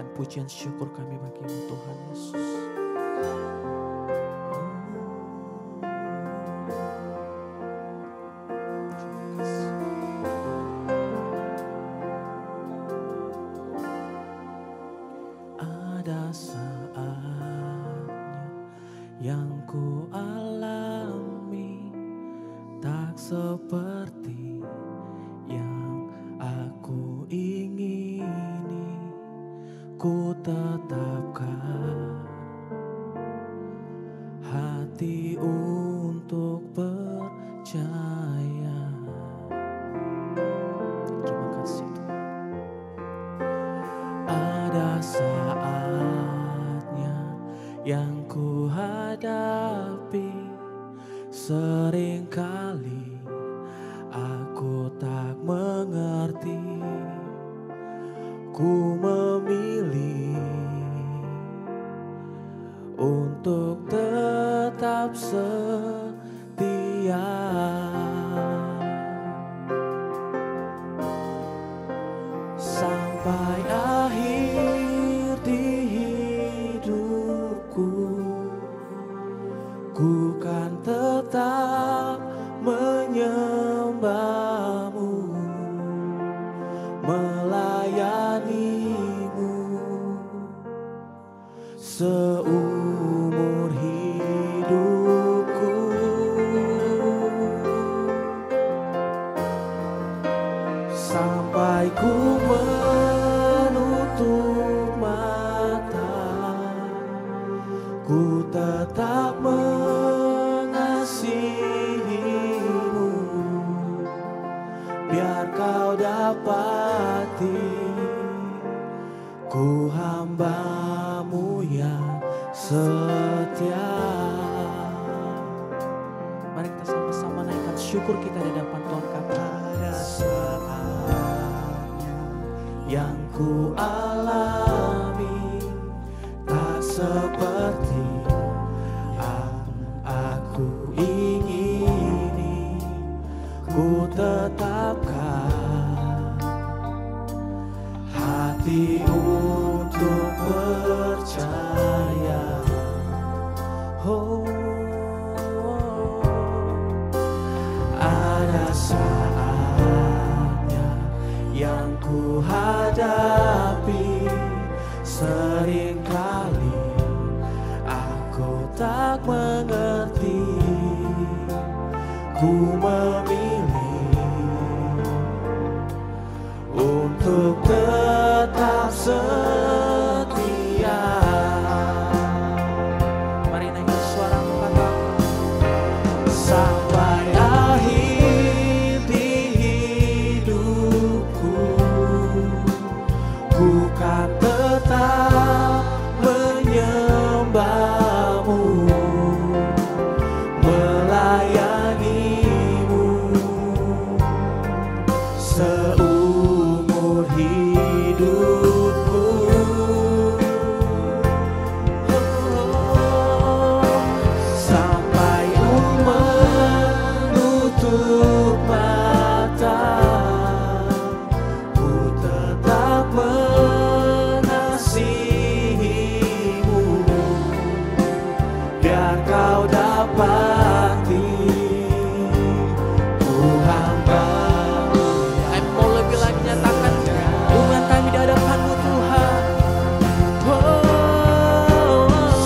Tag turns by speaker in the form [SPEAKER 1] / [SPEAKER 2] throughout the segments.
[SPEAKER 1] naikkan pujian syukur kami bagi-Mu Tuhan Yesus. Ada saatnya yang ku alami tak seperti yang aku ingini, ku tetapkan hati untuk percaya. Terima kasih Tuhan. Ada saatnya yang ku hadapi, seringkali aku tak mengerti, ku memilih untuk tetap setia. Sampai akhir di hidupku, ku kan tetap menyembah-Mu, melayani-Mu seumur hidupku. Sampai ku menutup mata, ku tetap mengasihi-Mu, biar Kau dapati ku hamba-Mu yang setia. Mari kita sama-sama naikkan syukur kita di hadapan Tuhan kami. Ada saatnya yang ku alami tak seperti yang aku ingini, ku tetapkan hati untuk percaya. Oh, ada saatnya yang ku hadapi, seringkali aku tak mengerti, ku memilih untuk tetap setia. Mari naikkan suara-Mu, katakan. Sampai akhir di hidupku, ku kan tetap menyembah-Mu, melayani-Mu seumur hidupku. Sampai ku menutup mata, ku tetap mengasihi-Mu, biar Kau dapati ku hamba-Mu. Kami mau lebih lagi nyatakan hubungan kami di hadapan-Mu Tuhan.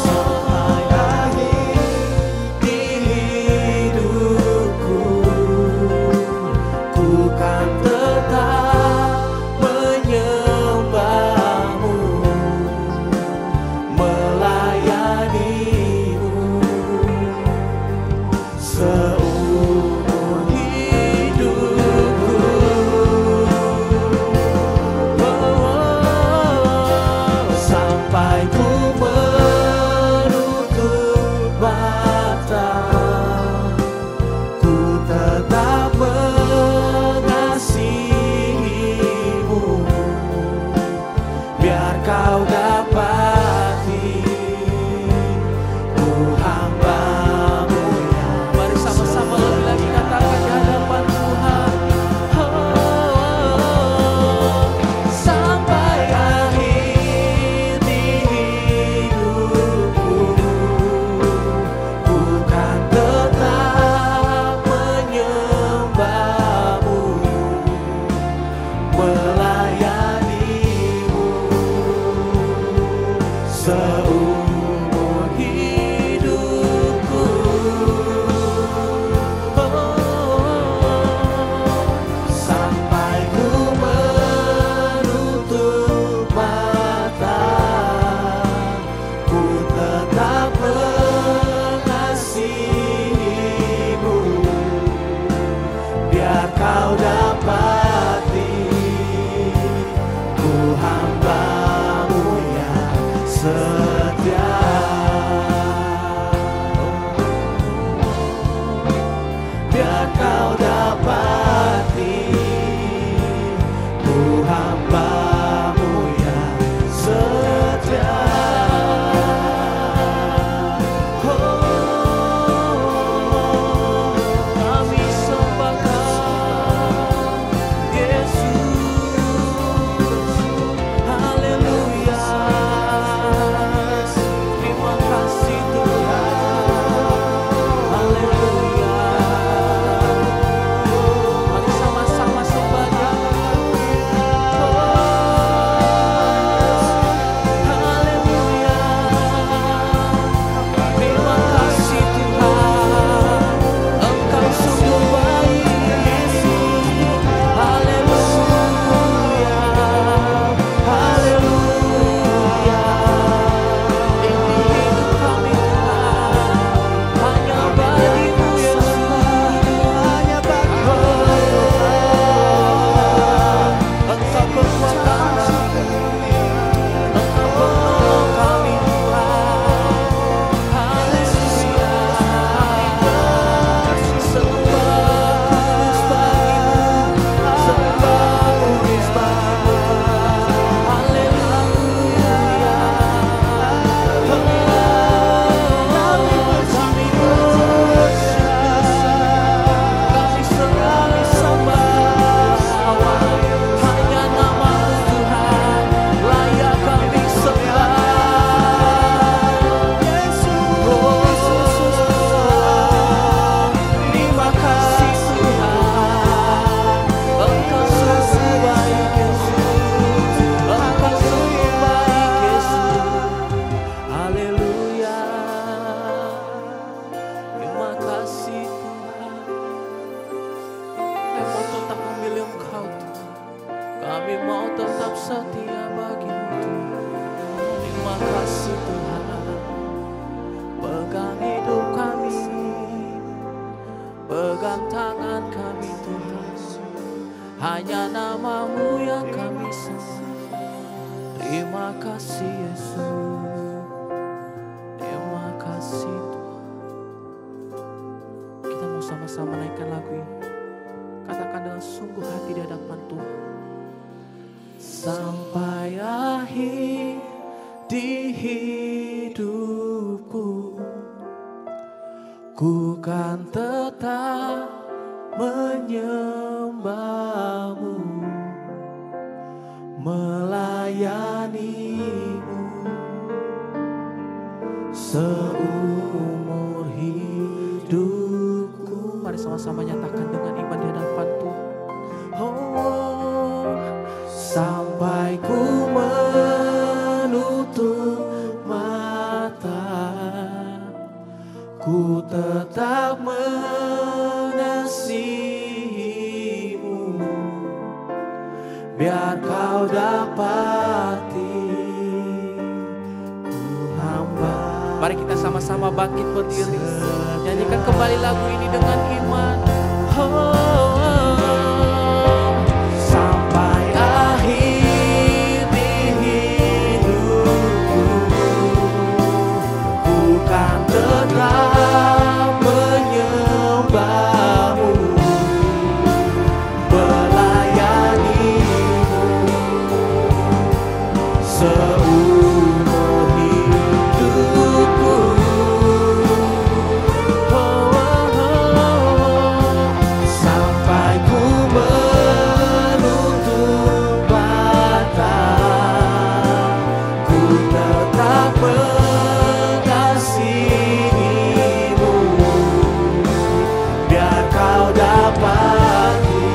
[SPEAKER 1] Sampai akhir di hidupku, ku kan tetap menyembah-Mu, melayani-Mu seumur hidupku. Sampai ku menutup mata, ku tetap mengasihi-Mu, biar Kau dapati ku hamba-Mu yang. Mari sama-sama lebih lagi katakan di hadapan Tuhan. Sampai akhir Terima kasih Tuhan, pegang hidup kami, pegang tangan kami Tuhan. Hanya nama-Mu yang kami sembah. Terima kasih Yesus, terima kasih Tuhan. Kita mau sama-sama naikkan lagu ini. Katakan dengan sungguh hati di hadapan Tuhan. Sampai akhir di hidupku, ku kan tetap menyembah-Mu, melayani-Mu seumur hidupku. Mari sama-sama nyatakan dengan iman di hadapan Tuhan. Oh, sampai ku menutup mata, ku tetap mengasihi-Mu, biar Kau dapati ku hamba. Mari kita sama-sama bangkit berdiri, nyanyikan kembali lagu ini dengan iman. Oh, sampai akhir di hidupku, ku kan tetap menyembah-Mu, melayani-Mu seumur hidupku. Sampai ku menutup mata, ku tetap mengasihi-Mu, biar Kau dapati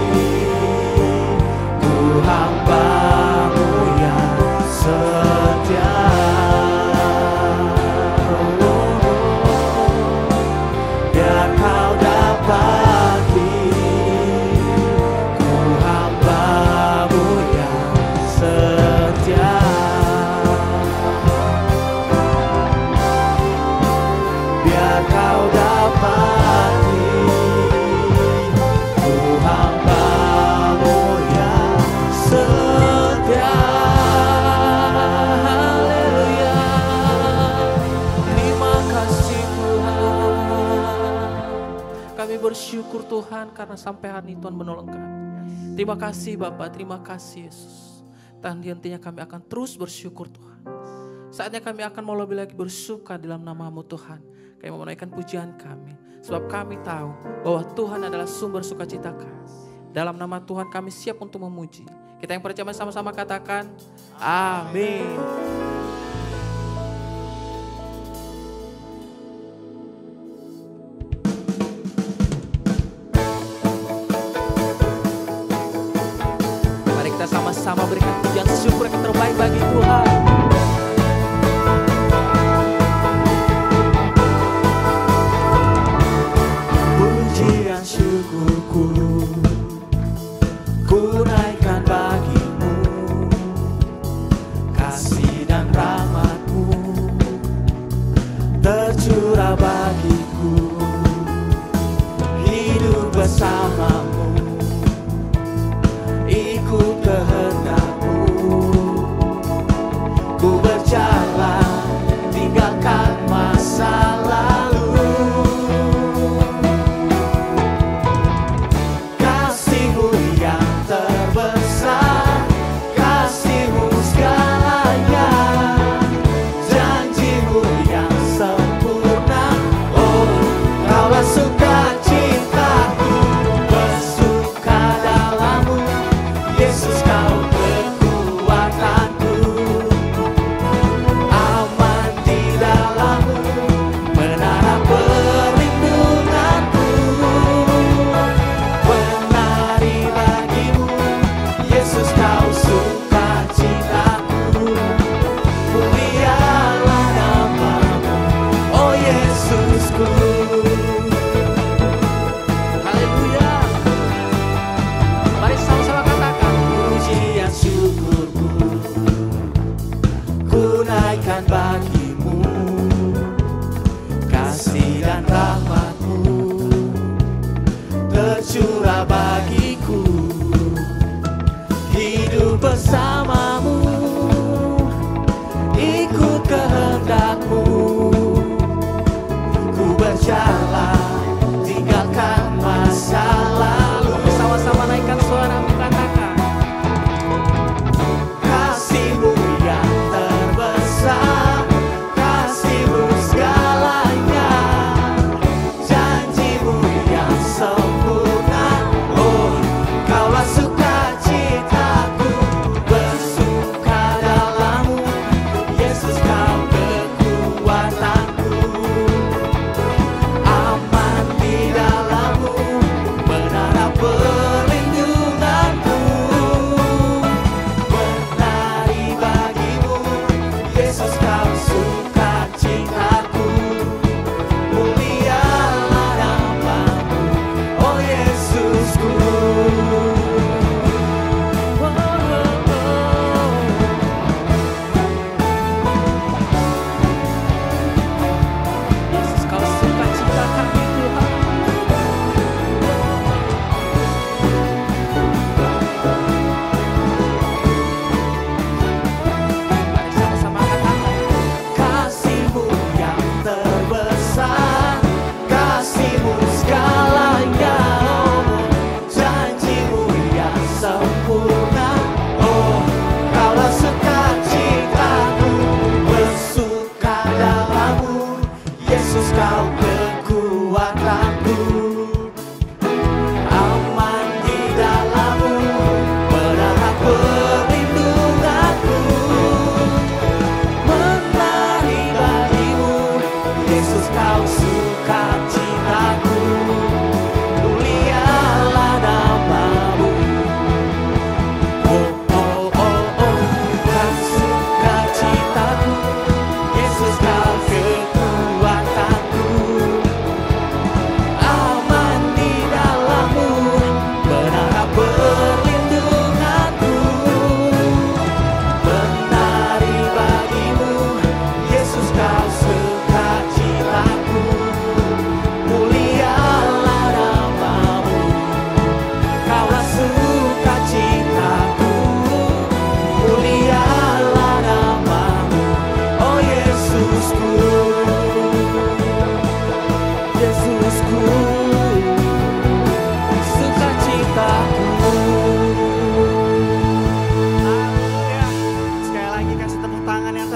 [SPEAKER 1] ku hamba-Mu yang setia. Biar Kau dapati ku hamba-Mu yang setia. Biar Kau dapati ku hamba-Mu yang setia. Haleluya. Terima kasih Tuhan. Kami bersyukur Tuhan karena sampai hari ini Tuhan menolong kami. Terima kasih Bapak, terima kasih Yesus. Tak henti-hentinya kami akan terus bersyukur Tuhan. Saatnya kami akan mau lebih lagi bersuka dalam nama-Mu Tuhan. Kami mau menaikkan pujian kami, sebab kami tahu bahwa Tuhan adalah sumber sukacita kami. Dalam nama Tuhan kami siap untuk memuji. Kita yang percaya sama-sama katakan amin. Mari kita sama-sama berikan pujian syukur yang terbaik bagi Tuhan. Pujian syukurku ku naikkan bagi-Mu, kasih dan rahmat-Mu tercurah bagiku, hidup bersama-Mu, ikut kehendak-Mu, ku berjalan tinggalkan masa lalu. Kasih-Mu yang terbesar, kasih-Mu segalanya,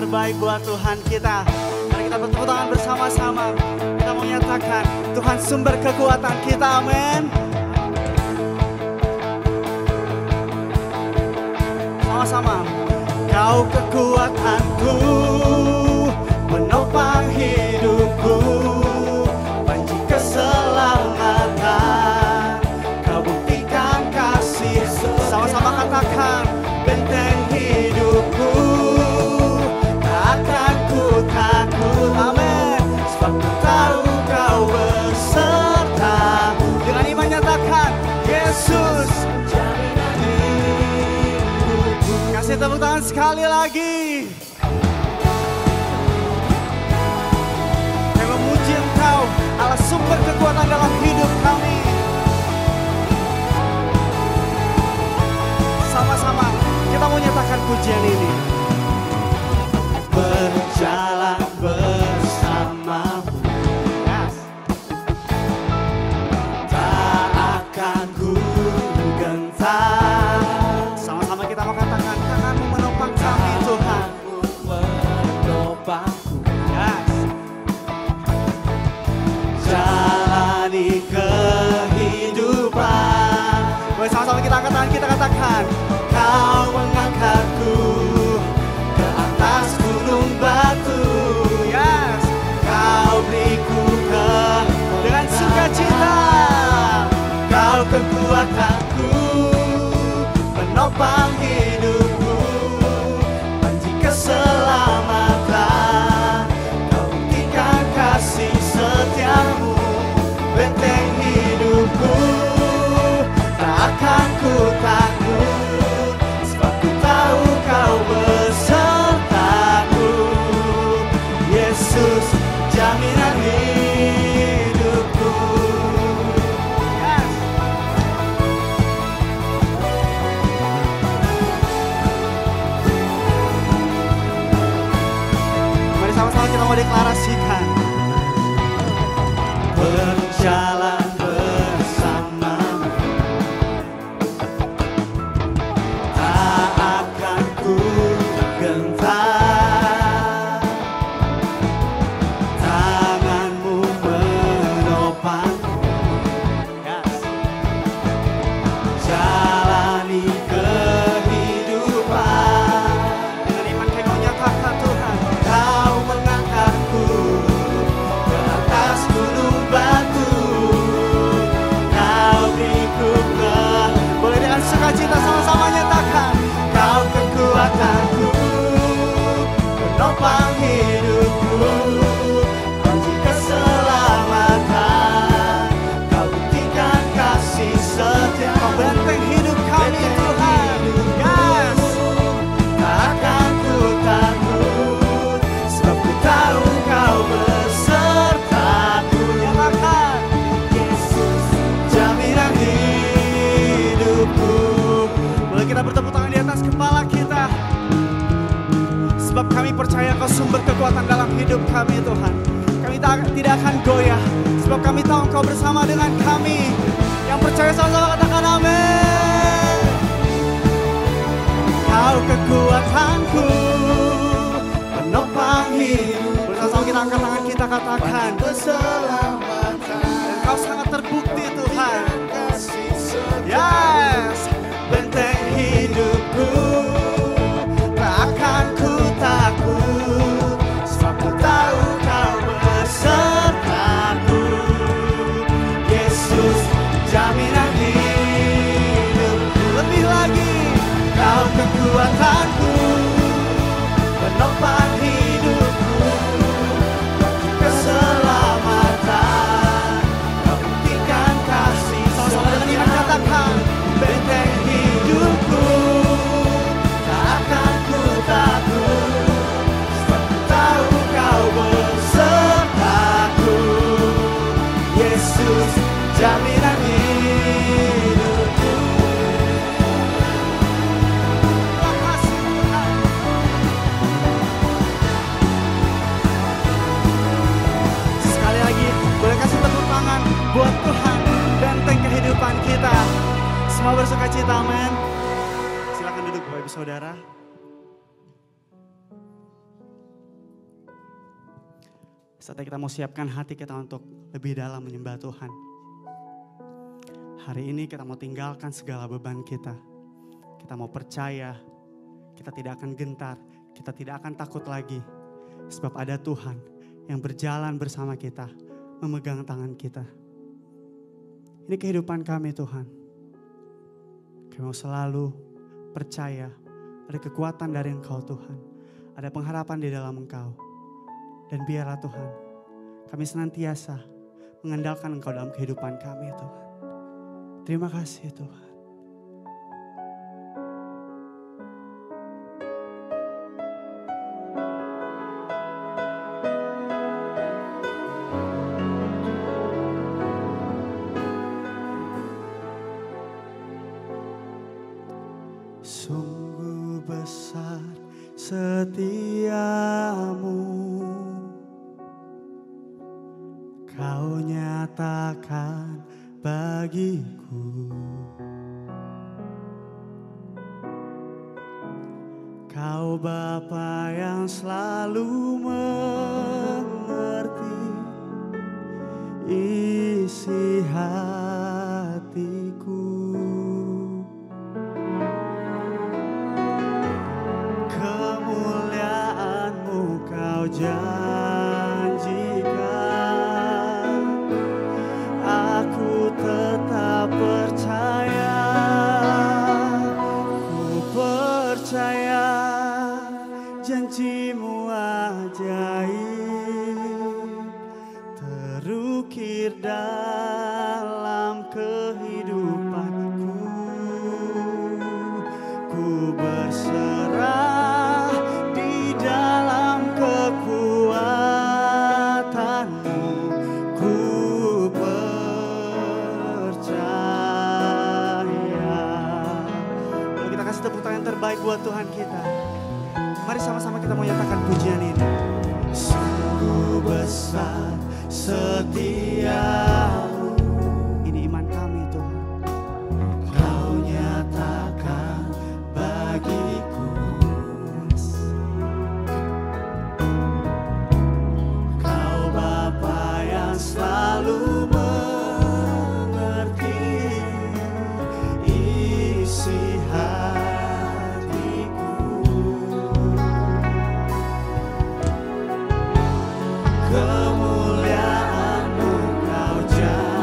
[SPEAKER 2] terbaik buat Tuhan kita. Mari kita bertepuk tangan bersama-sama. Kita mau nyatakan Tuhan sumber kekuatan kita, amin. Sama-sama. Kau kekuatanku, menopang hidupku, panci keselamatan, kau buktikan kasih. Sama-sama katakan, benteng hidupku, tak akan ku takut, amin. Sebab ku tahu kau beserta. Dengan iman nyatakan, Yesus jaminan hidupku. Kasih tepuk tangan sekali lagi. Kami memuji Engkau, Allah sumber kekuatan dalam hidup kami. Sama-sama kita mau nyatakan pujian ini. Berjalan bersamamu, yes. Tak akan ku gentar. Sama-sama kita mau katakan, tanganmu menopang kami Tuhan.
[SPEAKER 1] Menopangku,
[SPEAKER 2] Yes. Jalani kehidupan. Boleh sama-sama kita angkat tangan, kita katakan, kau mengangkatku ke atas gunung batu. Yes. Kau beriku dengan sukacita. Kau kekuatanku, menopang hidupku, panci keselamatan, kau buktikan kasih setiamu, benteng hidupku, tak akan ku takut, sebab ku tahu kau besertaku. Yesus jaminan hidupku. Yes. Mari sama-sama kita mau deklarasikan. Berjalan bersamamu, tak akan ku gentar. Tanganmu menopangku, yes. Jalani kehidupan. Dengan iman kami mau nyatakan Tuhan, kau mengangkatku ke atas gunung batu. Kau beriku boleh dengan sukacita sama-sama nyatakan, kau kekuatanku, menopang hidupku, panci keselamatan, kau buktikan kasih setia. Kau benteng hidup kami Tuhan. Yes. Tak akan ku takut, sebab ku tahu kau besertaku. Nyatakan, Yesus jaminan hidupku. Boleh kita bertepuk tangan di atas kepala kita. Sebab kami percaya Kau sumber kekuatan dalam hidup kami Tuhan. Kami tidak akan goyah, sebab kami tahu Engkau bersama dengan kami. Yang percaya sama-sama katakan amin. Kau kekuatanku, menopang hidup. Bersama kita angkat tangan, kita katakan keselamatan. Dan Kau sangat terbukti Tuhan. Yes. Benteng hidupku, tak akan ku takut, sebab ku tahu Kau besertaku. Yesus jaminan hidupku. Lebih lagi, Kau kekuatanku, menopang hidupku, keselamatan, Kau buktikan kasih. Sama-sama dengan iman katakan, benteng hidupku, tak akan ku takut, sebab ku tahu Kau besertaku. Yesus jaminan hidupku. Terima kasih Tuhan. Sekali lagi, boleh kasih tepuk tangan buat Tuhan, benteng kehidupan kita. Semua bersuka cita, amin. Silakan duduk Bapak Ibu Saudara. Saatnya kita mau siapkan hati kita untuk lebih dalam menyembah Tuhan. Hari ini kita mau tinggalkan segala beban kita. Kita mau percaya, kita tidak akan gentar, kita tidak akan takut lagi. Sebab ada Tuhan yang berjalan bersama kita, memegang tangan kita. Ini kehidupan kami Tuhan. Kami mau selalu percaya ada kekuatan dari Engkau Tuhan. Ada pengharapan di dalam Engkau. Dan biarlah Tuhan, kami senantiasa mengandalkan Engkau dalam kehidupan kami Tuhan. Terima kasih Tuhan. Sungguh besar setiamu, Kau nyatakan bagiku. Kau Bapa yang selalu mengerti isi hatiku. Kemuliaan-Mu Kau janjikan, aku tetap percaya. Ku percaya janji-Mu ajaib, terukir dalam kehidupanku. Ku berserah di dalam kekuatan-Mu. Ku percaya. Lalu kita kasih tepuk tangan terbaik buat Tuhan kita. Mari sama-sama kita mau nyatakan pujian ini. Sungguh besar setiamu. Ini iman kami Tuhan. Kau nyatakan bagiku. Kau Bapa yang selalu mengerti isi hatiku. Kemuliaan-Mu Kau janjikan,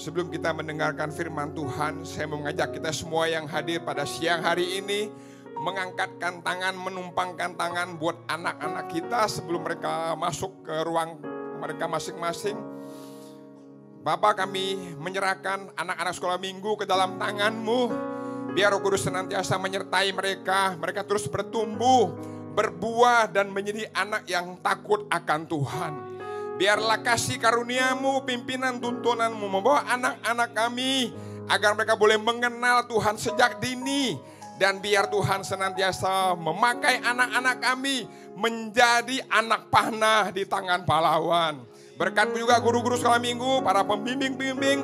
[SPEAKER 3] Sebelum kita mendengarkan firman Tuhan, saya mau mengajak kita semua yang hadir pada siang hari ini mengangkatkan tangan, menumpangkan tangan buat anak-anak kita sebelum mereka masuk ke ruang mereka masing-masing. Bapak, kami menyerahkan anak-anak sekolah minggu ke dalam tangan-Mu. Biar Roh Kudus senantiasa menyertai mereka. Mereka terus bertumbuh, berbuah dan menjadi anak yang takut akan Tuhan. Biarlah kasih karunia-Mu, pimpinan tuntunan-Mu membawa anak-anak kami agar mereka boleh mengenal Tuhan sejak dini. Dan biar Tuhan senantiasa memakai anak-anak kami menjadi anak panah di tangan pahlawan. Berkat juga guru-guru sekolah minggu, para pembimbing-pembimbing.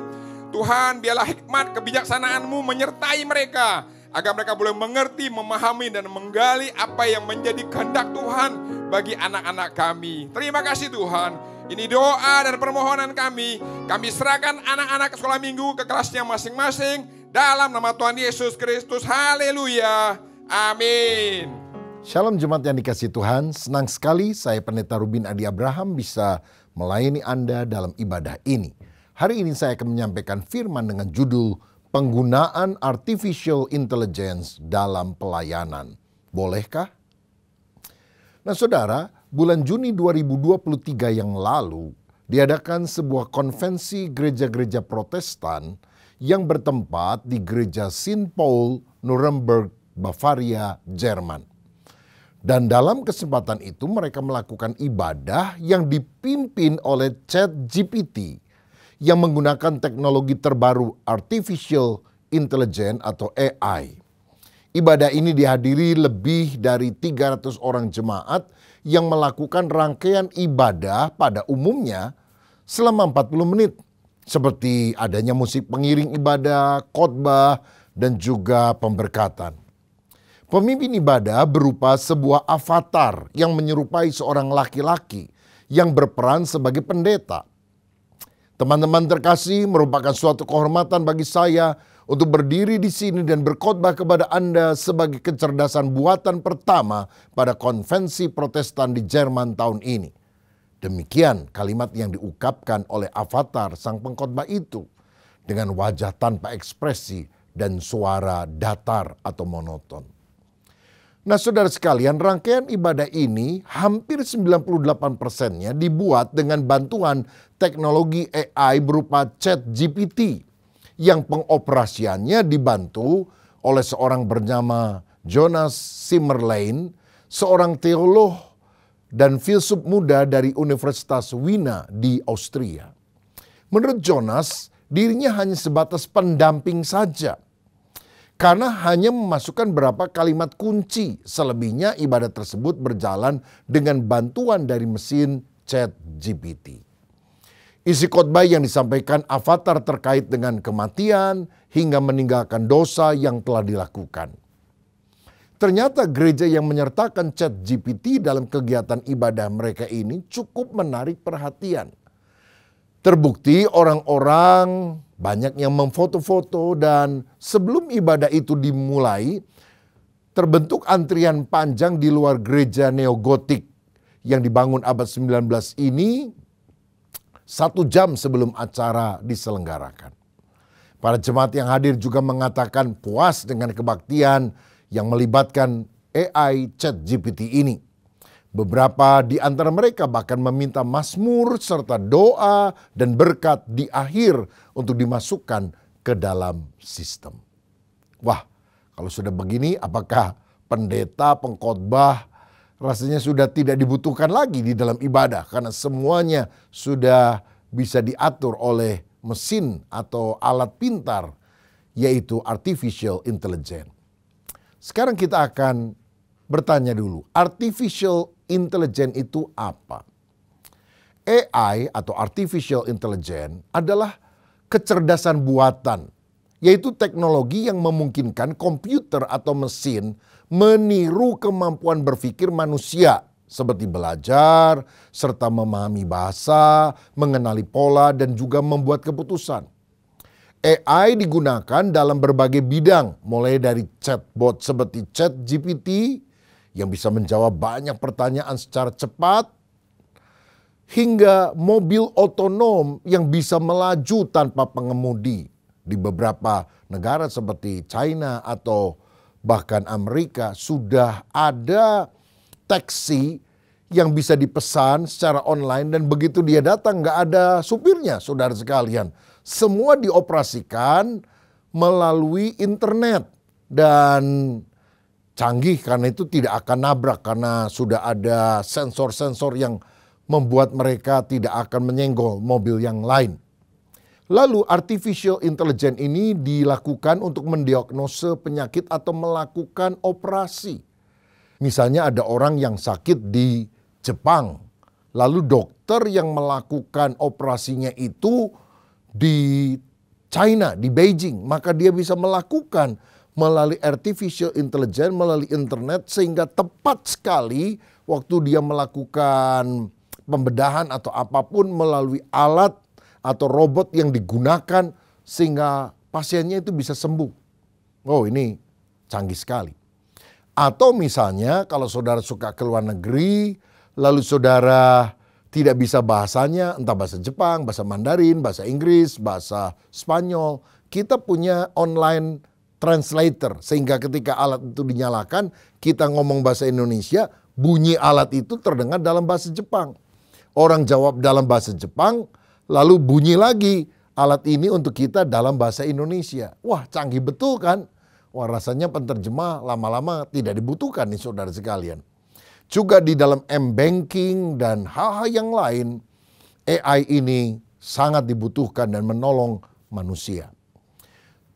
[SPEAKER 3] Tuhan, biarlah hikmat kebijaksanaan-Mu menyertai mereka. Agar mereka boleh mengerti, memahami dan menggali apa yang menjadi kehendak Tuhan bagi anak-anak kami. Terima kasih Tuhan. Ini doa dan permohonan kami. Kami serahkan anak-anak sekolah minggu ke kelasnya masing-masing. Dalam nama Tuhan Yesus Kristus. Haleluya. Amin.
[SPEAKER 4] Shalom jemaat yang dikasihi Tuhan. Senang sekali saya Pendeta Rubin Adi Abraham bisa melayani Anda dalam ibadah ini. Hari ini saya akan menyampaikan firman dengan judul Penggunaan Artificial Intelligence dalam Pelayanan. Bolehkah? Nah saudara, bulan Juni 2023 yang lalu diadakan sebuah konvensi gereja-gereja Protestan yang bertempat di gereja St. Paul, Nuremberg, Bavaria, Jerman. Dan dalam kesempatan itu mereka melakukan ibadah yang dipimpin oleh ChatGPT yang menggunakan teknologi terbaru Artificial Intelligence atau AI. Ibadah ini dihadiri lebih dari 300 orang jemaat yang melakukan rangkaian ibadah pada umumnya selama 40 menit. Seperti adanya musik pengiring ibadah, khotbah, dan juga pemberkatan. Pemimpin ibadah berupa sebuah avatar yang menyerupai seorang laki-laki yang berperan sebagai pendeta. Teman-teman terkasih, merupakan suatu kehormatan bagi saya untuk berdiri di sini dan berkhotbah kepada Anda sebagai kecerdasan buatan pertama pada konvensi Protestan di Jerman tahun ini. Demikian kalimat yang diungkapkan oleh avatar sang pengkhotbah itu dengan wajah tanpa ekspresi dan suara datar atau monoton. Nah saudara sekalian, rangkaian ibadah ini hampir 98%-nya dibuat dengan bantuan teknologi AI berupa ChatGPT yang pengoperasiannya dibantu oleh seorang bernama Jonas Simmerlein, seorang teolog dan filsuf muda dari Universitas Wina di Austria. Menurut Jonas, dirinya hanya sebatas pendamping saja. Karena hanya memasukkan beberapa kalimat kunci, selebihnya ibadah tersebut berjalan dengan bantuan dari mesin ChatGPT. Isi khotbah yang disampaikan avatar terkait dengan kematian hingga meninggalkan dosa yang telah dilakukan. Ternyata gereja yang menyertakan ChatGPT dalam kegiatan ibadah mereka ini cukup menarik perhatian. Terbukti orang-orang banyak yang memfoto-foto dan sebelum ibadah itu dimulai, terbentuk antrian panjang di luar gereja neogotik yang dibangun abad 19 ini 1 jam sebelum acara diselenggarakan. Para jemaat yang hadir juga mengatakan puas dengan kebaktian yang melibatkan AI ChatGPT ini. Beberapa di antara mereka bahkan meminta mazmur serta doa dan berkat di akhir untuk dimasukkan ke dalam sistem. Wah, kalau sudah begini apakah pendeta, pengkhotbah rasanya sudah tidak dibutuhkan lagi di dalam ibadah karena semuanya sudah bisa diatur oleh mesin atau alat pintar yaitu artificial intelligence. Sekarang kita akan bertanya dulu, artificial intelligence itu apa? AI atau artificial intelligence adalah kecerdasan buatan, yaitu teknologi yang memungkinkan komputer atau mesin meniru kemampuan berpikir manusia seperti belajar, serta memahami bahasa, mengenali pola, dan juga membuat keputusan. AI digunakan dalam berbagai bidang, mulai dari chatbot seperti ChatGPT yang bisa menjawab banyak pertanyaan secara cepat, hingga mobil otonom yang bisa melaju tanpa pengemudi. Di beberapa negara seperti China atau bahkan Amerika sudah ada taksi yang bisa dipesan secara online dan begitu dia datang nggak ada supirnya, saudara sekalian. Semua dioperasikan melalui internet dan canggih karena itu tidak akan nabrak karena sudah ada sensor-sensor yang membuat mereka tidak akan menyenggol mobil yang lain. Lalu artificial intelligence ini dilakukan untuk mendiagnose penyakit atau melakukan operasi. Misalnya ada orang yang sakit di Jepang, lalu dokter yang melakukan operasinya itu di China, di Beijing, maka dia bisa melakukan melalui artificial intelligence, melalui internet sehingga tepat sekali waktu dia melakukan pembedahan atau apapun melalui alat atau robot yang digunakan sehingga pasiennya itu bisa sembuh. Oh, ini canggih sekali. Atau misalnya kalau saudara suka ke luar negeri, lalu saudara tidak bisa bahasanya, entah bahasa Jepang, bahasa Mandarin, bahasa Inggris, bahasa Spanyol, kita punya online translator sehingga ketika alat itu dinyalakan, kita ngomong bahasa Indonesia, bunyi alat itu terdengar dalam bahasa Jepang. Orang jawab dalam bahasa Jepang, lalu bunyi lagi alat ini untuk kita dalam bahasa Indonesia. Wah, canggih betul kan? Wah, rasanya penterjemah lama-lama tidak dibutuhkan nih saudara sekalian. Juga di dalam M-Banking dan hal-hal yang lain, AI ini sangat dibutuhkan dan menolong manusia.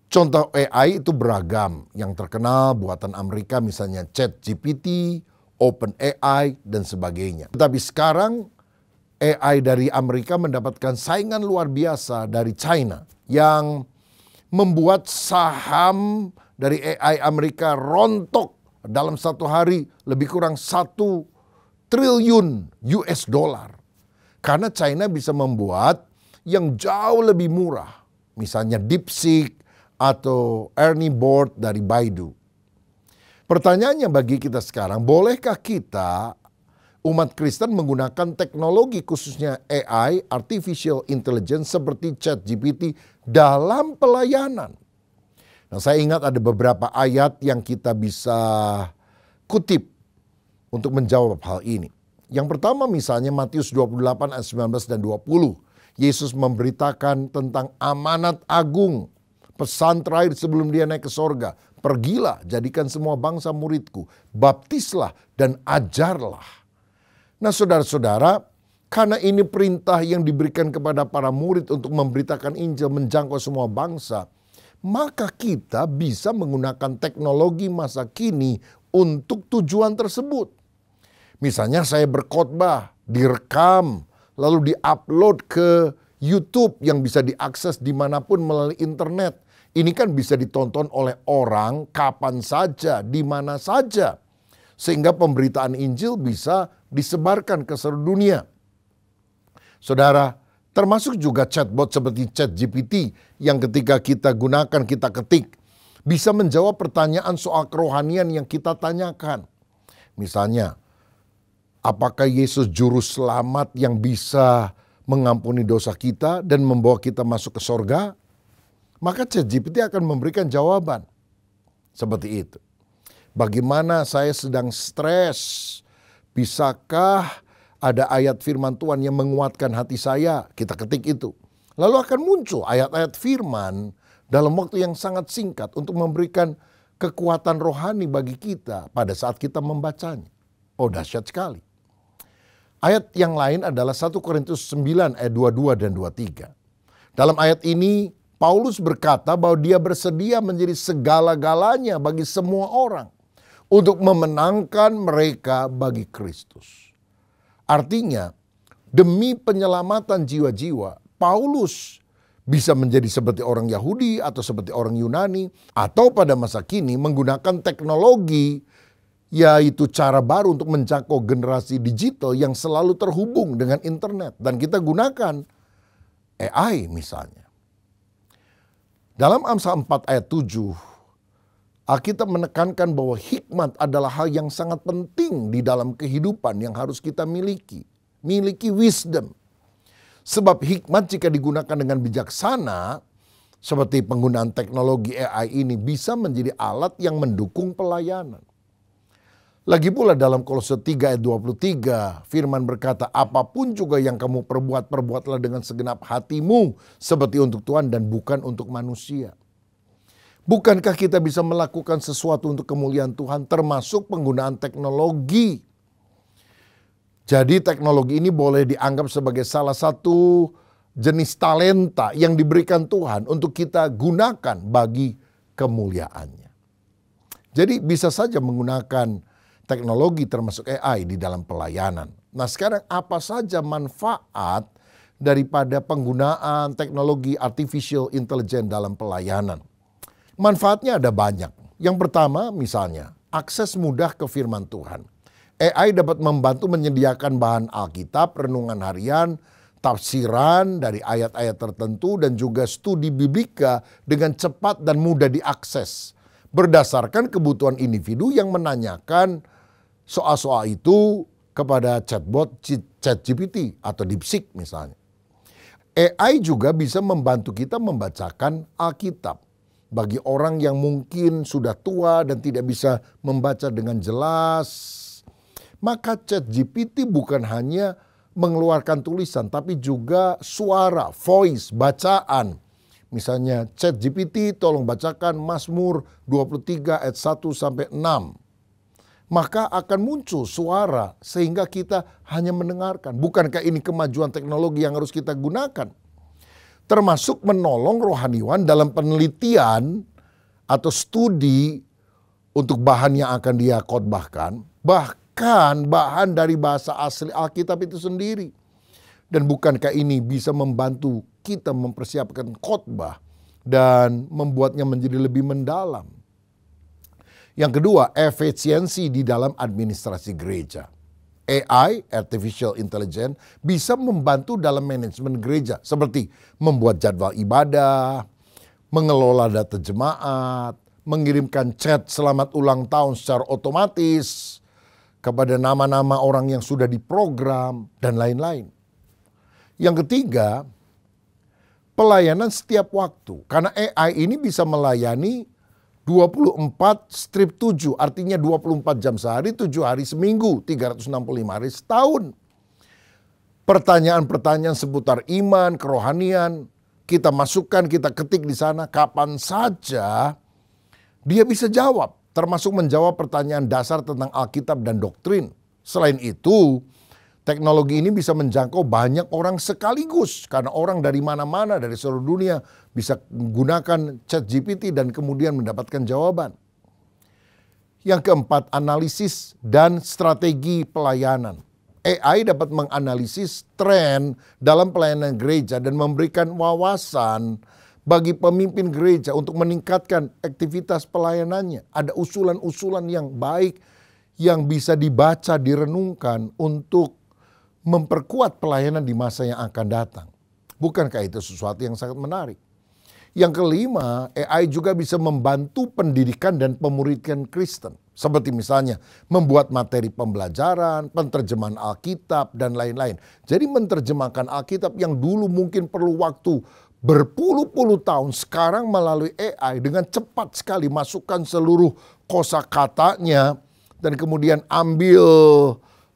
[SPEAKER 4] Contoh AI itu beragam. Yang terkenal buatan Amerika misalnya ChatGPT, OpenAI, dan sebagainya. Tetapi sekarang AI dari Amerika mendapatkan saingan luar biasa dari China yang membuat saham dari AI Amerika rontok dalam satu hari lebih kurang 1 triliun US dollar. Karena China bisa membuat yang jauh lebih murah. Misalnya DeepSeek atau Ernie Board dari Baidu. Pertanyaannya bagi kita sekarang, bolehkah kita umat Kristen menggunakan teknologi khususnya AI, Artificial Intelligence seperti ChatGPT dalam pelayanan? Nah, saya ingat ada beberapa ayat yang kita bisa kutip untuk menjawab hal ini. Yang pertama misalnya Matius 28 ayat 19 dan 20. Yesus memberitakan tentang amanat agung. Pesan terakhir sebelum dia naik ke sorga. Pergilah, jadikan semua bangsa muridku. Baptislah dan ajarlah. Nah saudara-saudara, karena ini perintah yang diberikan kepada para murid untuk memberitakan Injil menjangkau semua bangsa, maka kita bisa menggunakan teknologi masa kini untuk tujuan tersebut. Misalnya saya berkhotbah, direkam, lalu diupload ke YouTube yang bisa diakses dimanapun melalui internet. Ini kan bisa ditonton oleh orang kapan saja, di mana saja. Sehingga pemberitaan Injil bisa disebarkan ke seluruh dunia. Saudara, termasuk juga chatbot seperti ChatGPT yang ketika kita gunakan, kita ketik, bisa menjawab pertanyaan soal kerohanian yang kita tanyakan. Misalnya, apakah Yesus juru selamat yang bisa mengampuni dosa kita dan membawa kita masuk ke sorga? Maka ChatGPT akan memberikan jawaban seperti itu. Bagaimana saya sedang stres? Bisakah ada ayat firman Tuhan yang menguatkan hati saya? Kita ketik itu. Lalu akan muncul ayat-ayat firman dalam waktu yang sangat singkat untuk memberikan kekuatan rohani bagi kita pada saat kita membacanya. Oh, dahsyat sekali. Ayat yang lain adalah 1 Korintus 9 ayat 22 dan 23. Dalam ayat ini Paulus berkata bahwa dia bersedia menjadi segala-galanya bagi semua orang untuk memenangkan mereka bagi Kristus. Artinya, demi penyelamatan jiwa-jiwa, Paulus bisa menjadi seperti orang Yahudi atau seperti orang Yunani, atau pada masa kini menggunakan teknologi, yaitu cara baru untuk menjangkau generasi digital yang selalu terhubung dengan internet. Dan kita gunakan AI misalnya. Dalam Amsal 4 ayat 7, Alkitab menekankan bahwa hikmat adalah hal yang sangat penting di dalam kehidupan yang harus kita miliki. miliki wisdom. Sebab hikmat jika digunakan dengan bijaksana, seperti penggunaan teknologi AI ini bisa menjadi alat yang mendukung pelayanan. Lagi pula dalam Kolose 3 ayat 23, firman berkata, apapun juga yang kamu perbuat, perbuatlah dengan segenap hatimu seperti untuk Tuhan dan bukan untuk manusia. Bukankah kita bisa melakukan sesuatu untuk kemuliaan Tuhan termasuk penggunaan teknologi? Jadi teknologi ini boleh dianggap sebagai salah satu jenis talenta yang diberikan Tuhan untuk kita gunakan bagi kemuliaannya. Jadi bisa saja menggunakan teknologi termasuk AI di dalam pelayanan. Nah sekarang apa saja manfaat daripada penggunaan teknologi artificial intelligence dalam pelayanan? Manfaatnya ada banyak. Yang pertama misalnya akses mudah ke firman Tuhan. AI dapat membantu menyediakan bahan Alkitab, renungan harian, tafsiran dari ayat-ayat tertentu dan juga studi biblika dengan cepat dan mudah diakses. Berdasarkan kebutuhan individu yang menanyakan soal-soal itu kepada chatbot ChatGPT atau DeepSeek misalnya. AI juga bisa membantu kita membacakan Alkitab. Bagi orang yang mungkin sudah tua dan tidak bisa membaca dengan jelas, maka ChatGPT bukan hanya mengeluarkan tulisan, tapi juga suara, voice, bacaan. Misalnya ChatGPT tolong bacakan Mazmur 23 ayat 1-6. Maka akan muncul suara sehingga kita hanya mendengarkan. Bukankah ini kemajuan teknologi yang harus kita gunakan? Termasuk menolong rohaniwan dalam penelitian atau studi untuk bahan yang akan dia khotbahkan. Bahkan bahan dari bahasa asli Alkitab itu sendiri. Dan bukankah ini bisa membantu kita mempersiapkan khotbah dan membuatnya menjadi lebih mendalam. Yang kedua, efisiensi di dalam administrasi gereja. AI, Artificial Intelligence, bisa membantu dalam manajemen gereja. Seperti membuat jadwal ibadah, mengelola data jemaat, mengirimkan chat selamat ulang tahun secara otomatis kepada nama-nama orang yang sudah diprogram, dan lain-lain. Yang ketiga, pelayanan setiap waktu. Karena AI ini bisa melayani 24/7, artinya 24 jam sehari, 7 hari seminggu, 365 hari setahun. Pertanyaan-pertanyaan seputar iman, kerohanian, kita masukkan, kita ketik di sana, kapan saja dia bisa jawab. Termasuk menjawab pertanyaan dasar tentang Alkitab dan doktrin. Selain itu, teknologi ini bisa menjangkau banyak orang sekaligus. Karena orang dari mana-mana, dari seluruh dunia bisa menggunakan ChatGPT dan kemudian mendapatkan jawaban. Yang keempat, analisis dan strategi pelayanan. AI dapat menganalisis tren dalam pelayanan gereja dan memberikan wawasan bagi pemimpin gereja untuk meningkatkan aktivitas pelayanannya. Ada usulan-usulan yang baik yang bisa dibaca, direnungkan untuk memperkuat pelayanan di masa yang akan datang. Bukankah itu sesuatu yang sangat menarik? Yang kelima, AI juga bisa membantu pendidikan dan pemuridan Kristen. Seperti misalnya membuat materi pembelajaran, penterjemahan Alkitab, dan lain-lain. Jadi menerjemahkan Alkitab yang dulu mungkin perlu waktu berpuluh-puluh tahun, sekarang melalui AI dengan cepat sekali masukkan seluruh kosakatanya dan kemudian ambil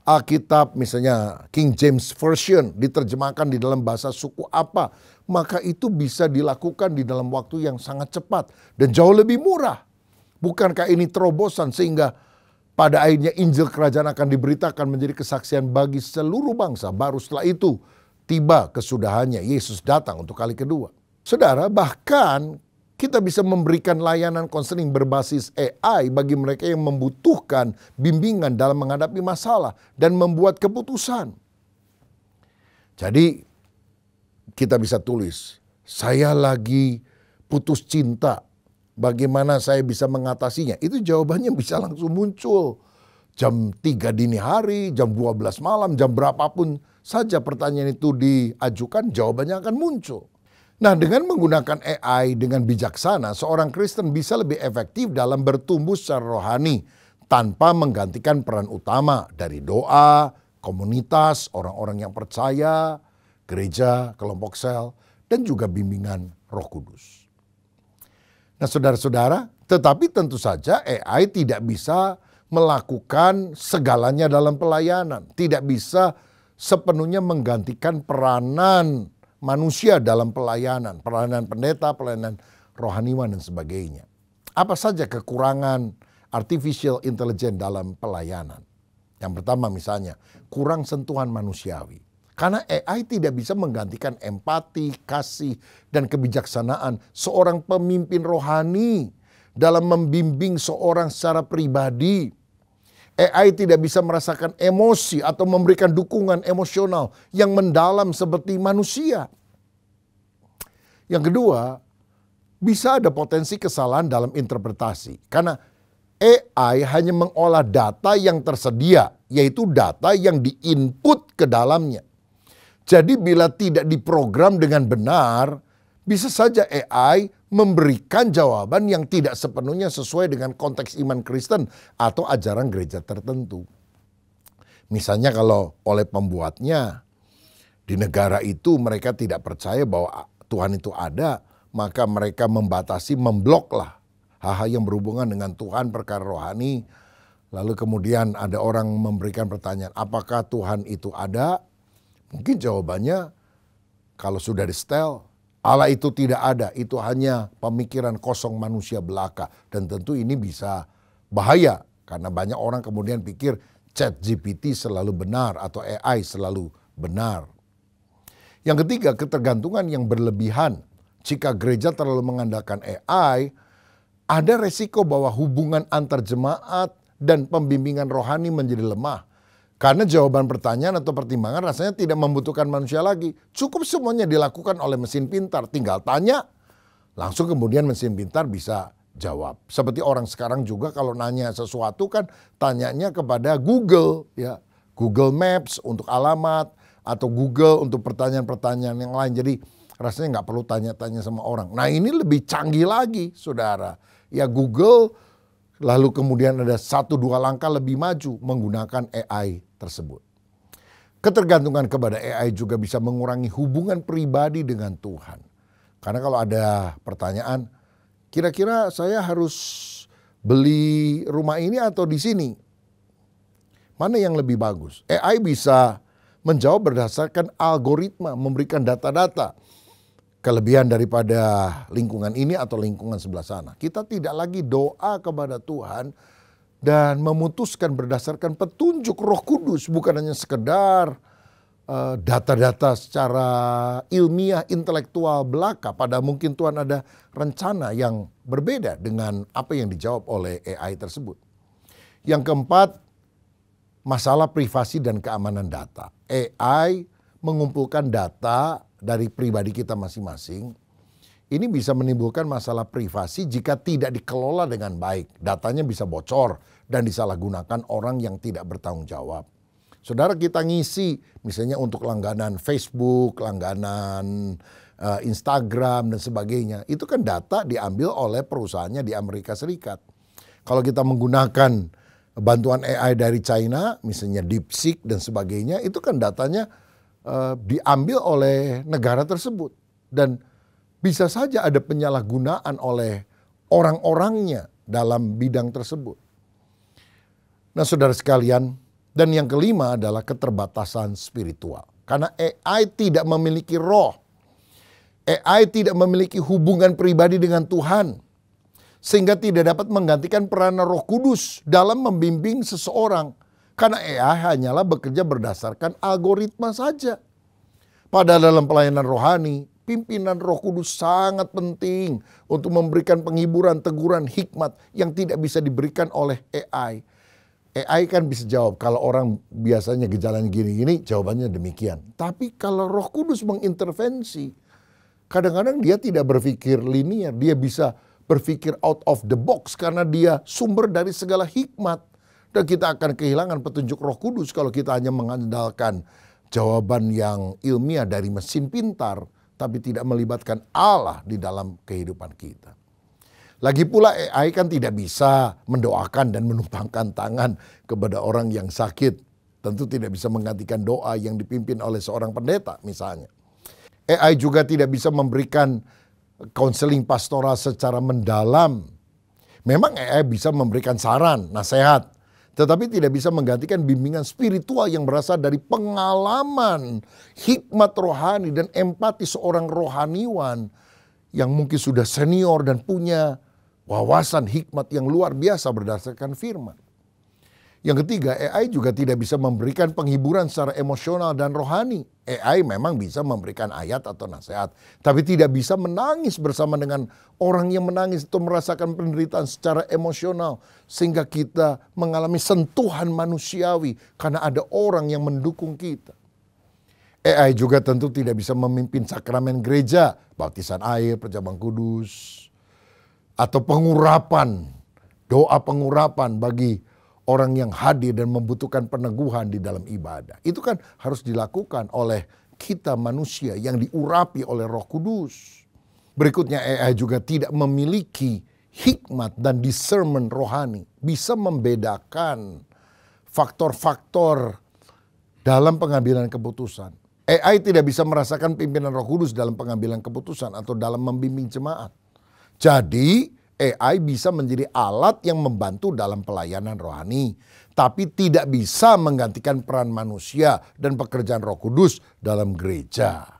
[SPEAKER 4] Alkitab misalnya King James Version diterjemahkan di dalam bahasa suku apa, maka itu bisa dilakukan di dalam waktu yang sangat cepat dan jauh lebih murah. Bukankah ini terobosan sehingga pada akhirnya Injil Kerajaan akan diberitakan menjadi kesaksian bagi seluruh bangsa. Baru setelah itu tiba kesudahannya, Yesus datang untuk kali kedua. Saudara, bahkan kita bisa memberikan layanan konseling berbasis AI bagi mereka yang membutuhkan bimbingan dalam menghadapi masalah dan membuat keputusan. Jadi kita bisa tulis, saya lagi putus cinta, bagaimana saya bisa mengatasinya? Itu jawabannya bisa langsung muncul. Jam 3 dini hari, jam 12 malam, jam berapapun saja pertanyaan itu diajukan, jawabannya akan muncul. Nah, dengan menggunakan AI dengan bijaksana, seorang Kristen bisa lebih efektif dalam bertumbuh secara rohani tanpa menggantikan peran utama dari doa, komunitas, orang-orang yang percaya, gereja, kelompok sel, dan juga bimbingan Roh Kudus. Nah saudara-saudara, tetapi tentu saja AI tidak bisa melakukan segalanya dalam pelayanan. Tidak bisa sepenuhnya menggantikan peranan manusia dalam pelayanan. Pelayanan pendeta, pelayanan rohaniwan dan sebagainya. Apa saja kekurangan artificial intelligence dalam pelayanan? Yang pertama misalnya, kurang sentuhan manusiawi. Karena AI tidak bisa menggantikan empati, kasih, dan kebijaksanaan seorang pemimpin rohani dalam membimbing seorang secara pribadi. AI tidak bisa merasakan emosi atau memberikan dukungan emosional yang mendalam seperti manusia. Yang kedua, bisa ada potensi kesalahan dalam interpretasi. Karena AI hanya mengolah data yang tersedia, yaitu data yang diinput ke dalamnya. Jadi bila tidak diprogram dengan benar, bisa saja AI memberikan jawaban yang tidak sepenuhnya sesuai dengan konteks iman Kristen atau ajaran gereja tertentu. Misalnya kalau oleh pembuatnya di negara itu mereka tidak percaya bahwa Tuhan itu ada, maka mereka membatasi, membloklah hal-hal yang berhubungan dengan Tuhan, perkara rohani. Lalu kemudian ada orang memberikan pertanyaan, apakah Tuhan itu ada? Mungkin jawabannya kalau sudah di-setel, Allah itu tidak ada, itu hanya pemikiran kosong manusia belaka. Dan tentu ini bisa bahaya karena banyak orang kemudian pikir ChatGPT selalu benar atau AI selalu benar. Yang ketiga, ketergantungan yang berlebihan. Jika gereja terlalu mengandalkan AI, ada resiko bahwa hubungan antar jemaat dan pembimbingan rohani menjadi lemah. Karena jawaban pertanyaan atau pertimbangan rasanya tidak membutuhkan manusia lagi. Cukup semuanya dilakukan oleh mesin pintar. Tinggal tanya, langsung kemudian mesin pintar bisa jawab. Seperti orang sekarang juga kalau nanya sesuatu kan tanyanya kepada Google. Ya, Google Maps untuk alamat atau Google untuk pertanyaan-pertanyaan yang lain. Jadi rasanya nggak perlu tanya-tanya sama orang. Nah ini lebih canggih lagi saudara. Ya Google lalu kemudian ada 1-2 langkah lebih maju menggunakan AI tersebut. Ketergantungan kepada AI juga bisa mengurangi hubungan pribadi dengan Tuhan. Karena kalau ada pertanyaan, kira-kira saya harus beli rumah ini atau di sini? Mana yang lebih bagus? AI bisa menjawab berdasarkan algoritma, memberikan data-data. Kelebihan daripada lingkungan ini atau lingkungan sebelah sana. Kita tidak lagi doa kepada Tuhan dan memutuskan berdasarkan petunjuk Roh Kudus. Bukan hanya sekedar data-data secara ilmiah, intelektual belaka. Padahal mungkin Tuhan ada rencana yang berbeda dengan apa yang dijawab oleh AI tersebut. Yang keempat, masalah privasi dan keamanan data. AI mengumpulkan data dari pribadi kita masing-masing, ini bisa menimbulkan masalah privasi jika tidak dikelola dengan baik. Datanya bisa bocor dan disalahgunakan orang yang tidak bertanggung jawab. Saudara kita ngisi misalnya untuk langganan Facebook, langganan Instagram dan sebagainya. Itu kan data diambil oleh perusahaannya di Amerika Serikat. Kalau kita menggunakan bantuan AI dari China, misalnya DeepSeek dan sebagainya, itu kan datanya diambil oleh negara tersebut dan bisa saja ada penyalahgunaan oleh orang-orangnya dalam bidang tersebut. Nah saudara sekalian, dan yang kelima adalah keterbatasan spiritual. Karena AI tidak memiliki roh, AI tidak memiliki hubungan pribadi dengan Tuhan, sehingga tidak dapat menggantikan peranan Roh Kudus dalam membimbing seseorang. Karena AI hanyalah bekerja berdasarkan algoritma saja. Padahal dalam pelayanan rohani, pimpinan Roh Kudus sangat penting untuk memberikan penghiburan, teguran, hikmat yang tidak bisa diberikan oleh AI. AI kan bisa jawab kalau orang biasanya gejalanya gini-gini, jawabannya demikian. Tapi kalau Roh Kudus mengintervensi, kadang-kadang dia tidak berpikir linear, dia bisa berpikir out of the box karena dia sumber dari segala hikmat. Dan kita akan kehilangan petunjuk Roh Kudus kalau kita hanya mengandalkan jawaban yang ilmiah dari mesin pintar, tapi tidak melibatkan Allah di dalam kehidupan kita. Lagi pula AI kan tidak bisa mendoakan dan menumpangkan tangan kepada orang yang sakit. tentu tidak bisa menggantikan doa yang dipimpin oleh seorang pendeta misalnya. AI juga tidak bisa memberikan konseling pastoral secara mendalam. Memang AI bisa memberikan saran, nasihat, tetapi tidak bisa menggantikan bimbingan spiritual yang berasal dari pengalaman, hikmat rohani dan empati seorang rohaniwan yang mungkin sudah senior dan punya wawasan hikmat yang luar biasa berdasarkan firman. Yang ketiga, AI juga tidak bisa memberikan penghiburan secara emosional dan rohani. AI memang bisa memberikan ayat atau nasihat, tapi tidak bisa menangis bersama dengan orang yang menangis atau merasakan penderitaan secara emosional, sehingga kita mengalami sentuhan manusiawi karena ada orang yang mendukung kita. AI juga tentu tidak bisa memimpin sakramen gereja, baptisan air, perjamuan kudus, atau pengurapan, doa pengurapan bagi orang yang hadir dan membutuhkan peneguhan di dalam ibadah. Itu kan harus dilakukan oleh kita manusia yang diurapi oleh Roh Kudus. Berikutnya, AI juga tidak memiliki hikmat dan discernment rohani. Bisa membedakan faktor-faktor dalam pengambilan keputusan. AI tidak bisa merasakan pimpinan Roh Kudus dalam pengambilan keputusan atau dalam membimbing jemaat. Jadi AI bisa menjadi alat yang membantu dalam pelayanan rohani, tapi tidak bisa menggantikan peran manusia dan pekerjaan Roh Kudus dalam gereja.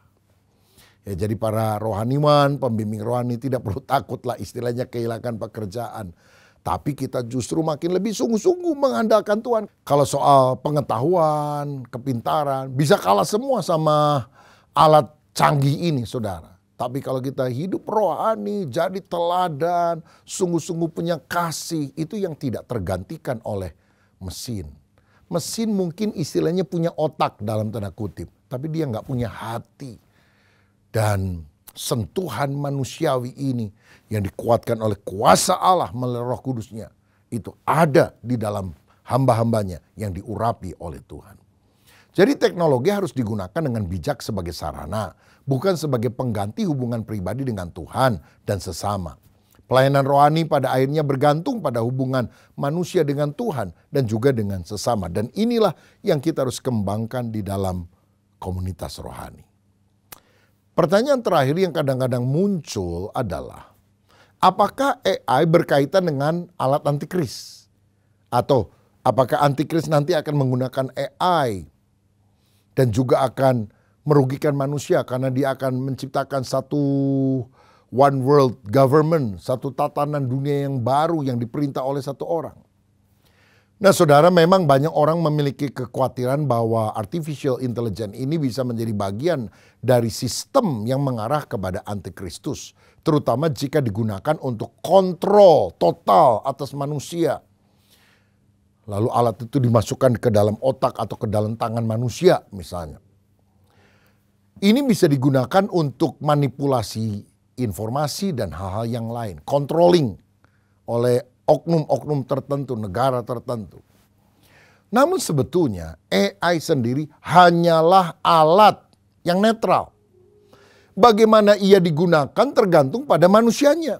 [SPEAKER 4] Ya, jadi para rohaniwan, pembimbing rohani tidak perlu takutlah istilahnya kehilangan pekerjaan. Tapi kita justru makin lebih sungguh-sungguh mengandalkan Tuhan. Kalau soal pengetahuan, kepintaran, bisa kalah semua sama alat canggih ini, saudara. Tapi kalau kita hidup rohani, jadi teladan, sungguh-sungguh punya kasih, itu yang tidak tergantikan oleh mesin. Mesin mungkin istilahnya punya otak dalam tanda kutip, tapi dia nggak punya hati. Dan sentuhan manusiawi ini yang dikuatkan oleh kuasa Allah melalui Roh Kudusnya, itu ada di dalam hamba-hambanya yang diurapi oleh Tuhan. Jadi teknologi harus digunakan dengan bijak sebagai sarana, bukan sebagai pengganti hubungan pribadi dengan Tuhan dan sesama. Pelayanan rohani pada akhirnya bergantung pada hubungan manusia dengan Tuhan dan juga dengan sesama. Dan inilah yang kita harus kembangkan di dalam komunitas rohani. Pertanyaan terakhir yang kadang-kadang muncul adalah, apakah AI berkaitan dengan alat antikris? Atau apakah antikris nanti akan menggunakan AI? Dan juga akan merugikan manusia karena dia akan menciptakan satu one world government, satu tatanan dunia yang baru yang diperintah oleh satu orang. Nah saudara, memang banyak orang memiliki kekhawatiran bahwa artificial intelligence ini bisa menjadi bagian dari sistem yang mengarah kepada antikristus. Terutama jika digunakan untuk kontrol total atas manusia. Lalu alat itu dimasukkan ke dalam otak atau ke dalam tangan manusia misalnya. Ini bisa digunakan untuk manipulasi informasi dan hal-hal yang lain. Controlling oleh oknum-oknum tertentu, negara tertentu. Namun sebetulnya AI sendiri hanyalah alat yang netral. Bagaimana ia digunakan tergantung pada manusianya.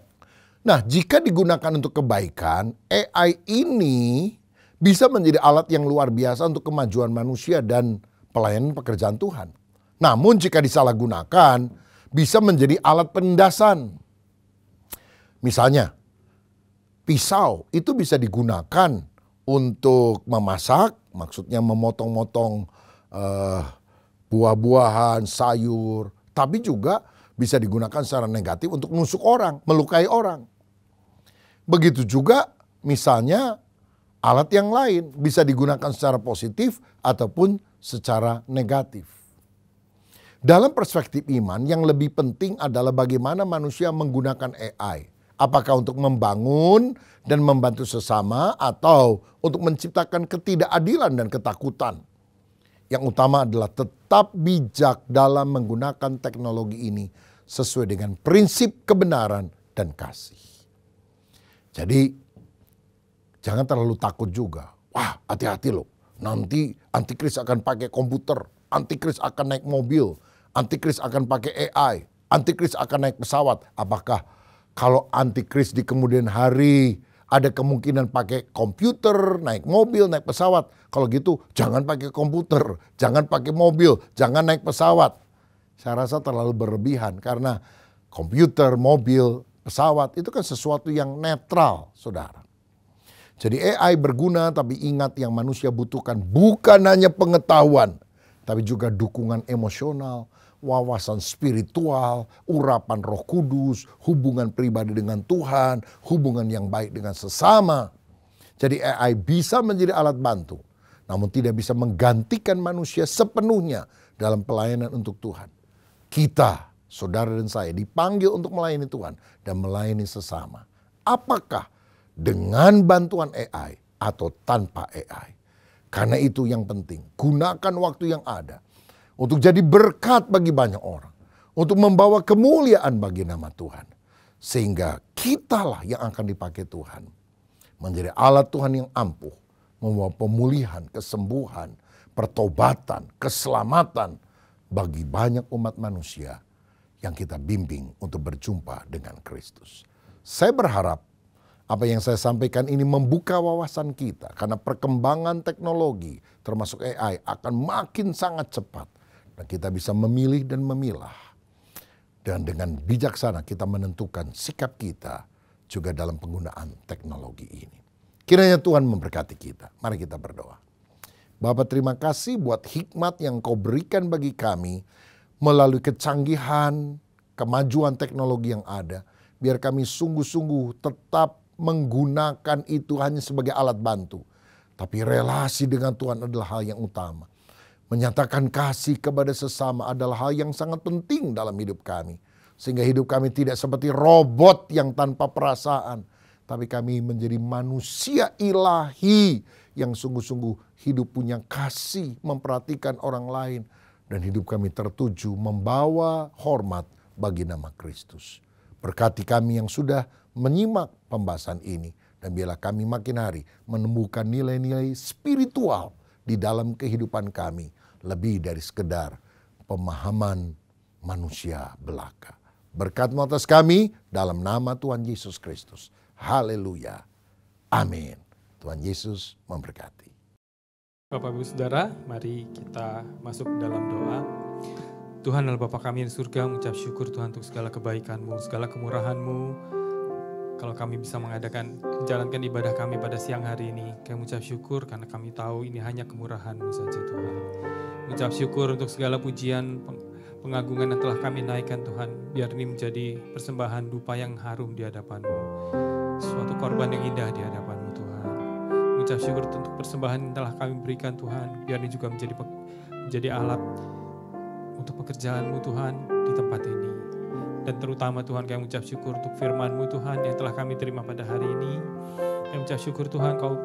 [SPEAKER 4] Nah, jika digunakan untuk kebaikan, AI ini bisa menjadi alat yang luar biasa untuk kemajuan manusia dan pelayanan pekerjaan Tuhan. Namun jika disalahgunakan, bisa menjadi alat penindasan. Misalnya, pisau itu bisa digunakan untuk memasak, maksudnya memotong-motong buah-buahan, sayur. Tapi juga bisa digunakan secara negatif untuk menusuk orang, melukai orang. Begitu juga misalnya alat yang lain bisa digunakan secara positif ataupun secara negatif. Dalam perspektif iman, yang lebih penting adalah bagaimana manusia menggunakan AI. Apakah untuk membangun dan membantu sesama atau untuk menciptakan ketidakadilan dan ketakutan. Yang utama adalah tetap bijak dalam menggunakan teknologi ini sesuai dengan prinsip kebenaran dan kasih. Jadi jangan terlalu takut juga. Wah, hati-hati loh. Nanti antikris akan pakai komputer, antikris akan naik mobil, antikris akan pakai AI, antikris akan naik pesawat. Apakah kalau antikris di kemudian hari ada kemungkinan pakai komputer, naik mobil, naik pesawat. Kalau gitu jangan pakai komputer, jangan pakai mobil, jangan naik pesawat. Saya rasa terlalu berlebihan karena komputer, mobil, pesawat itu kan sesuatu yang netral, saudara. Jadi AI berguna, tapi ingat yang manusia butuhkan bukan hanya pengetahuan, tapi juga dukungan emosional, wawasan spiritual, urapan Roh Kudus, hubungan pribadi dengan Tuhan, hubungan yang baik dengan sesama. Jadi AI bisa menjadi alat bantu, namun tidak bisa menggantikan manusia sepenuhnya dalam pelayanan untuk Tuhan. Kita, saudara dan saya, dipanggil untuk melayani Tuhan dan melayani sesama. Apakah dengan bantuan AI atau tanpa AI? Karena itu yang penting, gunakan waktu yang ada untuk jadi berkat bagi banyak orang, untuk membawa kemuliaan bagi nama Tuhan. Sehingga kitalah yang akan dipakai Tuhan, menjadi alat Tuhan yang ampuh, membawa pemulihan, kesembuhan, pertobatan, keselamatan bagi banyak umat manusia yang kita bimbing untuk berjumpa dengan Kristus. Saya berharap apa yang saya sampaikan ini membuka wawasan kita, karena perkembangan teknologi termasuk AI akan makin sangat cepat dan kita bisa memilih dan memilah. Dan dengan bijaksana kita menentukan sikap kita juga dalam penggunaan teknologi ini. Kiranya Tuhan memberkati kita. Mari kita berdoa. Bapa, terima kasih buat hikmat yang Kau berikan bagi kami melalui kecanggihan, kemajuan teknologi yang ada. Biar kami sungguh-sungguh tetap menggunakan itu hanya sebagai alat bantu. Tapi relasi dengan Tuhan adalah hal yang utama. Menyatakan kasih kepada sesama adalah hal yang sangat penting dalam hidup kami. Sehingga hidup kami tidak seperti robot yang tanpa perasaan. Tapi kami menjadi manusia ilahi yang sungguh-sungguh hidup punya kasih, memperhatikan orang lain. Dan hidup kami tertuju membawa hormat bagi nama Kristus. Berkati kami yang sudah menyimak pembahasan ini. Dan biarlah kami makin hari menemukan nilai-nilai spiritual di dalam kehidupan kami. Lebih dari sekedar pemahaman manusia belaka. Berkat-Mu atas kami dalam nama Tuhan Yesus Kristus. Haleluya. Amin. Tuhan Yesus memberkati.
[SPEAKER 5] Bapak Ibu Saudara, mari kita masuk dalam doa. Tuhan adalah Bapa kami yang di surga, mengucap syukur Tuhan untuk segala kebaikan-Mu, segala kemurahan-Mu. Kalau kami bisa menjalankan ibadah kami pada siang hari ini, kami mengucap syukur karena kami tahu ini hanya kemurahan-Mu saja Tuhan. Mengucap syukur untuk segala pujian, pengagungan yang telah kami naikkan Tuhan. Biar ini menjadi persembahan dupa yang harum di hadapan-Mu. Suatu korban yang indah di hadapan-Mu Tuhan. Mengucap syukur untuk persembahan yang telah kami berikan Tuhan. Biar ini juga menjadi alat untuk pekerjaan-Mu Tuhan di tempat ini. Dan terutama Tuhan kami mengucap syukur untuk firman-Mu Tuhan yang telah kami terima pada hari ini. Kami mengucap syukur Tuhan Kau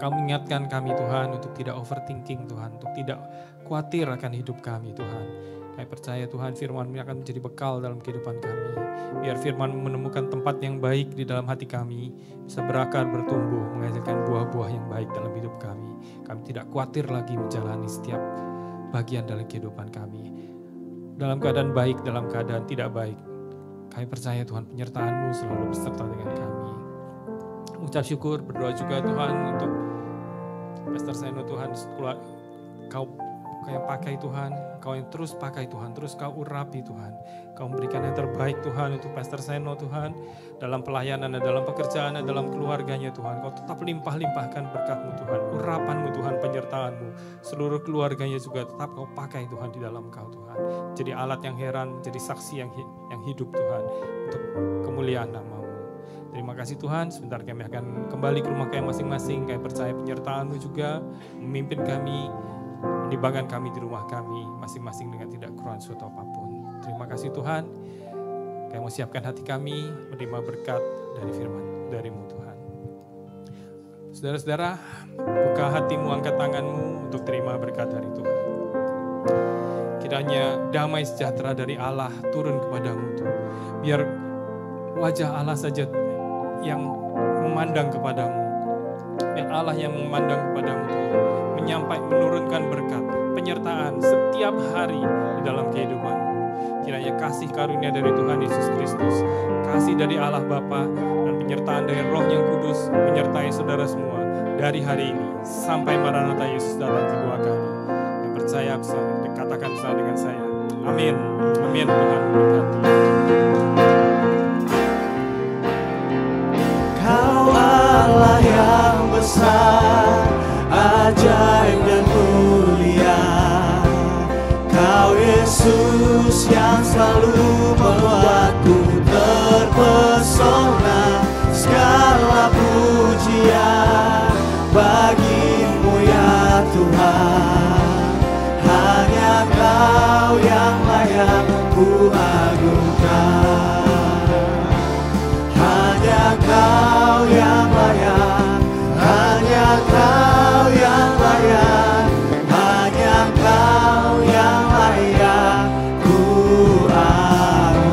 [SPEAKER 5] mengingatkan kami Tuhan untuk tidak overthinking Tuhan. Untuk tidak khawatir akan hidup kami Tuhan. Kami percaya Tuhan firman-Mu akan menjadi bekal dalam kehidupan kami. Biar firman-Mu menemukan tempat yang baik di dalam hati kami. Bisa berakar, bertumbuh, menghasilkan buah-buah yang baik dalam hidup kami. Kami tidak khawatir lagi menjalani setiap bagian dalam kehidupan kami. Dalam keadaan baik, dalam keadaan tidak baik. Kami percaya Tuhan penyertaan-Mu selalu beserta dengan kami. Ucap syukur, berdoa juga Tuhan untuk Pastor Seno Tuhan. Kau yang pakai Tuhan, Kau yang terus pakai Tuhan, terus Kau urapi Tuhan. Kau memberikan yang terbaik Tuhan untuk Pastor Seno Tuhan. Dalam pelayanan, dalam pekerjaan, dalam keluarganya Tuhan. Kau tetap limpah-limpahkan berkat-Mu Tuhan, urapan-Mu Tuhan, penyertaan-Mu. Seluruh keluarganya juga tetap Kau pakai Tuhan di dalam Kau Tuhan. Jadi alat yang heran, jadi saksi yang hidup Tuhan. Untuk kemuliaan nama-Mu. Terima kasih Tuhan, sebentar kami akan kembali ke rumah kami masing-masing. Kami percaya penyertaan-Mu juga memimpin kami, menimbangan kami di rumah kami masing-masing dengan tidak kurang suatu apapun. Terima kasih Tuhan. Kami mau siapkan hati kami menerima berkat dari firman dari-Mu Tuhan. Saudara-saudara, buka hatimu, angkat tanganmu untuk terima berkat dari Tuhan. Kiranya damai sejahtera dari Allah turun kepadamu Tuhan. Biar wajah Allah saja yang memandang kepadamu. Biar Allah yang memandang kepadamu Tuhan. Menurunkan berkat, penyertaan setiap hari di dalam kehidupanmu. Kiranya kasih karunia dari Tuhan Yesus Kristus, kasih kasih dari Allah Bapa dan penyertaan dari Roh yang Kudus menyertai saudara semua dari hari ini sampai Maranatha Yesus datang kedua kali. Yang percaya bisa katakan bersama dengan saya. Amin. Amin. Tuhan memberkati.
[SPEAKER 2] Kau Allah yang besar, ajaib dan mulia. Kau Yesus yang selalu membuatku terpesona. Segala pujian bagimu ya Tuhan. Hanya Kau yang layak ku agungkan. Hanya Kau yang layak, hanya Kau yang layak, hanya Kau yang layak ku agungkan.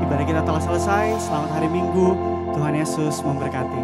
[SPEAKER 2] Ibadah kita telah selesai. Selamat hari Minggu. Tuhan Yesus memberkati.